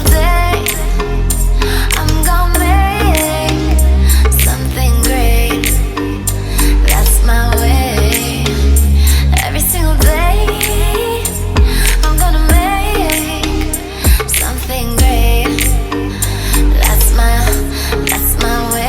single day I'm gonna make something great. That's my way. Every single day I'm gonna make something great. That's my way.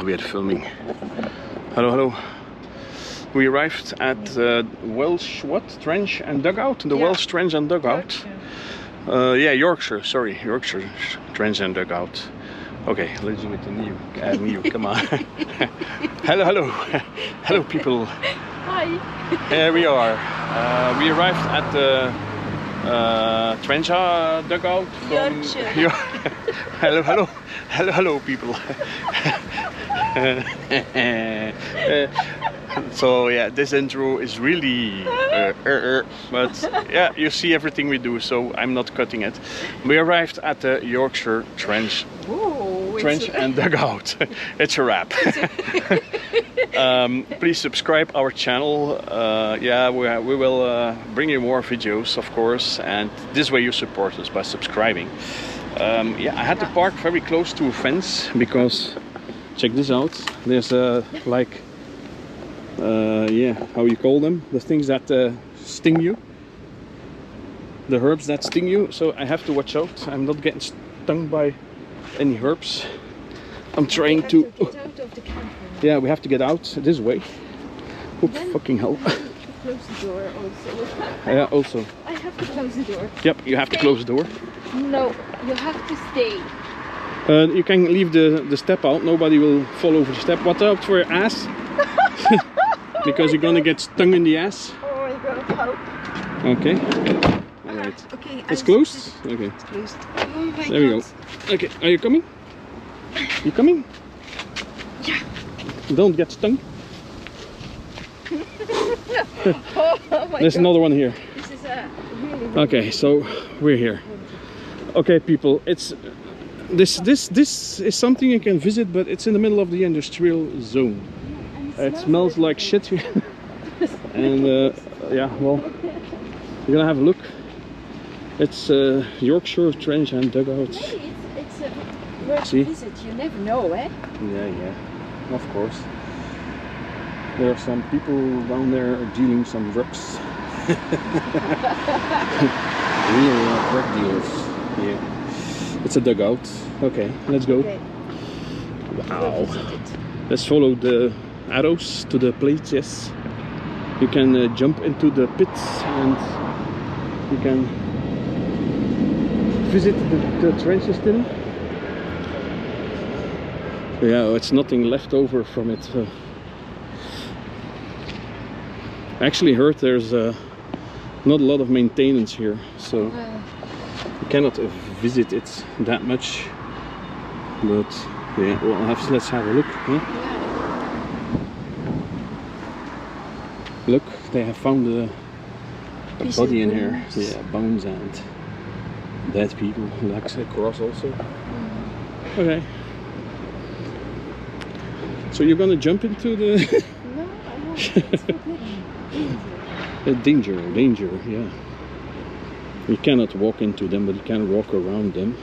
We are filming. Hello, hello. We arrived at Welsh Trench and Dugout. The Welsh Trench and Dugout. Yeah, Yorkshire. Sorry, Yorkshire Trench and Dugout. Okay, let's do it in new. Come on. Hello, hello, hello, people. Hi. Here we are. We arrived at the Trench Dugout from Yorkshire. Hello, hello, hello, hello, people. So yeah, this intro is really but yeah, you see everything we do, so I'm not cutting it. We arrived at the Yorkshire Trench. Whoa, Trench and Dugout. It's a wrap. Please subscribe our channel. Yeah, we will bring you more videos, of course, and this way you support us by subscribing. Yeah, I had to park very close to a fence because check this out. There's like yeah, how you call them? The things that sting you. The herbs that sting you. So I have to watch out. I'm not getting stung by any herbs. I'm trying to get out of the camper. Yeah, we have to get out this way. Oop, fucking hell. Close the door also. Yeah, also. I have to close the door. Yep, you have to close the door. No, you have to stay. You can leave the step out. Nobody will fall over the step. Watch out for your ass. Because you're gonna get stung in the ass. Oh my god, help. Okay. Alright. Okay. It's closed? Okay. It's closed. Oh my There we go. Okay, are you coming? You coming? Yeah. Don't get stung. Oh my There's god. another one here. This is a really Okay, so we're here. Okay, people, it's this is something you can visit, but it's in the middle of the industrial zone. It smells like shit here. And yeah, well, you're gonna have a look. It's Yorkshire Trench and Dugout. Hey, it's a worth See? visit. You never know, eh? Yeah, of course. There are some people down there dealing some drugs. Real drug dealers. Yeah. It's a dugout. Okay, let's go. Okay. Wow. Let's follow the arrows to the plates, yes. You can jump into the pits and you can visit the trenches still. Yeah, it's nothing left over from it. I actually heard there's not a lot of maintenance here, so you cannot visit it that much. But yeah, well, let's have a look. Huh? Look, they have found a body in here. Yeah, bones and dead people. Like a cross also. Okay. So you're gonna jump into the No, I won't. It's forbidden. danger, yeah. You cannot walk into them, but you can walk around them.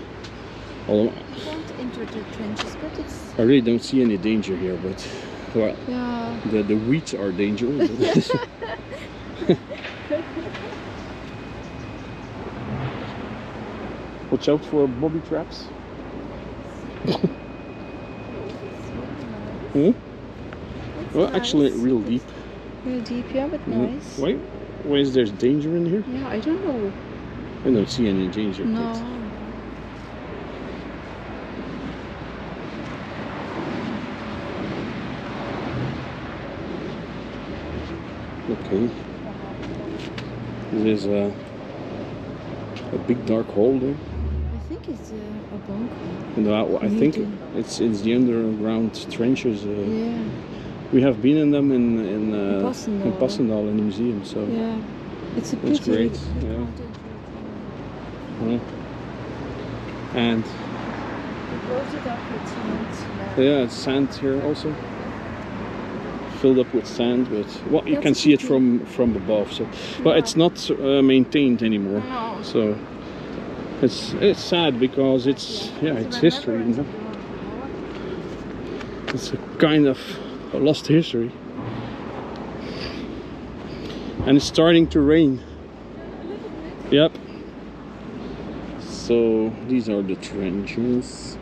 Although I won't enter the trenches, but it's... I really don't see any danger here, but well, Yeah. the weeds are dangerous. Watch out for bobby traps. Hmm? Well, nice. actually, real deep. Real deep, yeah, but nice. Why is there danger in here? Yeah, I don't know. I don't see any danger. No. Okay. There's a big dark hole there. I think it's a bunker. No, I think it's the underground trenches. Yeah. We have been in them in Passendal. Passendal in the museum, so Yeah. It's a that's pity. great. we Yeah. can't enter it. And We close it up with sand. yeah, it's sand here also, filled up with sand, but well, you That's can see it okay. from above. So, but Yeah. it's not maintained anymore. No. So it's sad because it's it's history. You know? It's a kind of a lost history, and it's starting to rain. Yep. So these are the trenches.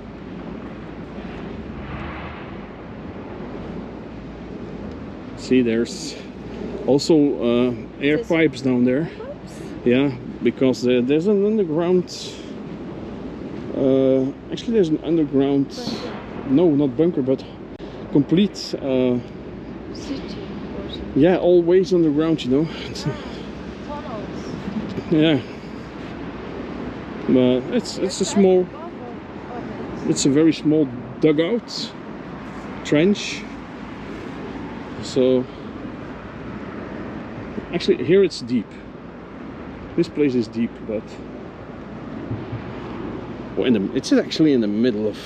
See, there's also air pipes down there. Yeah, because there's an underground. Actually, there's an underground. No, not bunker, but complete. City or something. Yeah, always underground, you know. Tunnels. Yeah, but it's a small. It's a very small dugout, trench. So actually, here it's deep. This place is deep, but well, it's actually in the middle of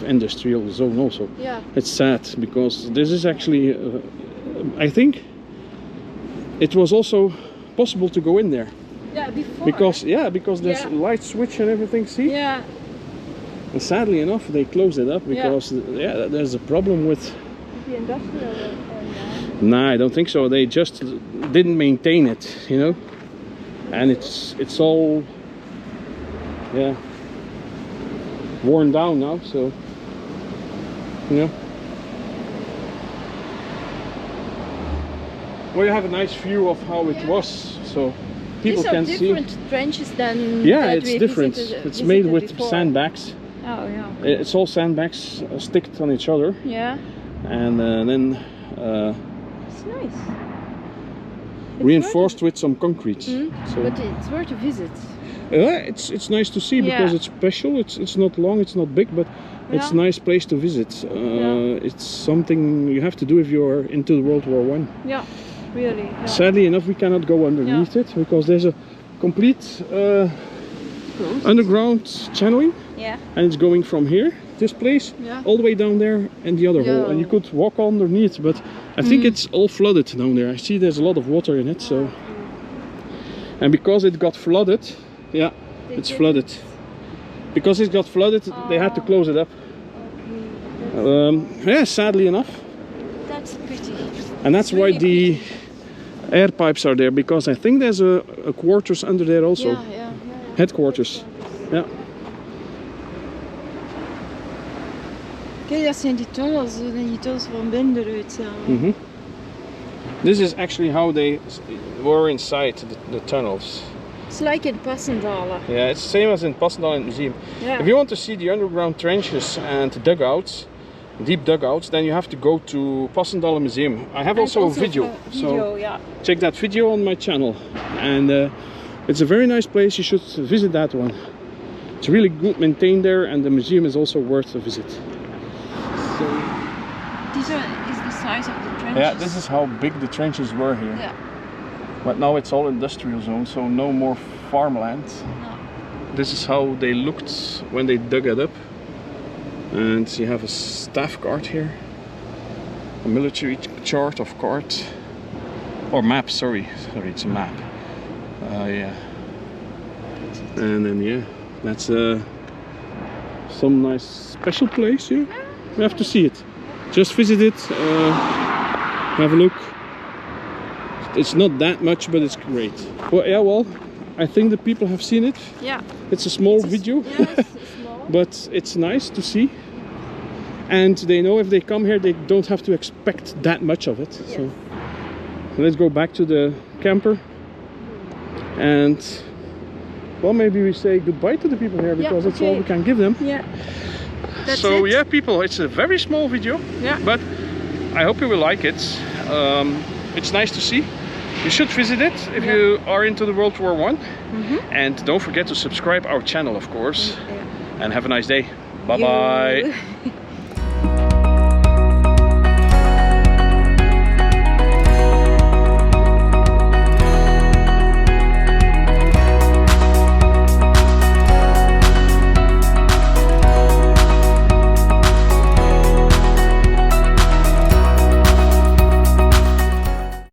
industrial zone also. Yeah. It's sad because this is actually, I think, it was also possible to go in there Yeah, before. because there's a light switch and everything. See, Yeah. and sadly enough, they closed it up because there's a problem with. The industrial area. Nah, I don't think so. They just didn't maintain it, you know, and it's all worn down now. So you know, well, you have a nice view of how it was, so people These are can see. different trenches than. Yeah, that it's we different. visited It's made with before. sandbags. Oh yeah. It's all sandbags sticked on each other, Yeah. and then It's nice. It's reinforced with some concrete. So But it's worth a visit. it's nice to see because it's special. It's not long, it's not big, but it's a nice place to visit. It's something you have to do if you're into World War I. Yeah, really. Yeah. Sadly enough, we cannot go underneath it because there's a complete underground channeling, and it's going from here, this place, all the way down there and the other hole. And you could walk underneath, but I think it's all flooded down there. I see there's a lot of water in it, so. And because it got flooded, it's flooded. Because it got flooded, they had to close it up. Yeah, sadly enough. That's a pity. And that's why the air pipes are there, because I think there's a quarters under there also. Yeah. Headquarters. Ja. Kijk, dat zijn die tunnels van binnen eruit samen. This is actually how they were inside the tunnels. It's like in Passendal. Yeah, it's the same as in Passendal Museum. Yeah. If you want to see the underground trenches and dugouts, deep dugouts, then you have to go to Passendal Museum. I have also a video, so check that video on my channel. And it's a very nice place, you should visit that one. It's really good maintained there, and the museum is also worth a visit. So, This is the size of the trenches. yeah, this is how big the trenches were here. Yeah. But now it's all industrial zone, so no more farmland. No. This is how they looked when they dug it up. And you have a staff card here. A military chart of card. Or map, sorry, it's a map. Yeah. And then that's some nice special place here. You have to see it. Just visit it, have a look. It's not that much, but it's great. Well, I think the people have seen it. Yeah. It's a small video, It's small. but it's nice to see. And they know if they come here, they don't have to expect that much of it. Yes. So let's go back to the camper. And well, maybe we say goodbye to the people here, because that's all we can give them. Yeah. That's so it. yeah, people, it's a very small video, but I hope you will like it. It's nice to see. You should visit it if Yeah. you are into the World War I. And don't forget to subscribe our channel, of course. Yeah. And have a nice day. Bye bye. You.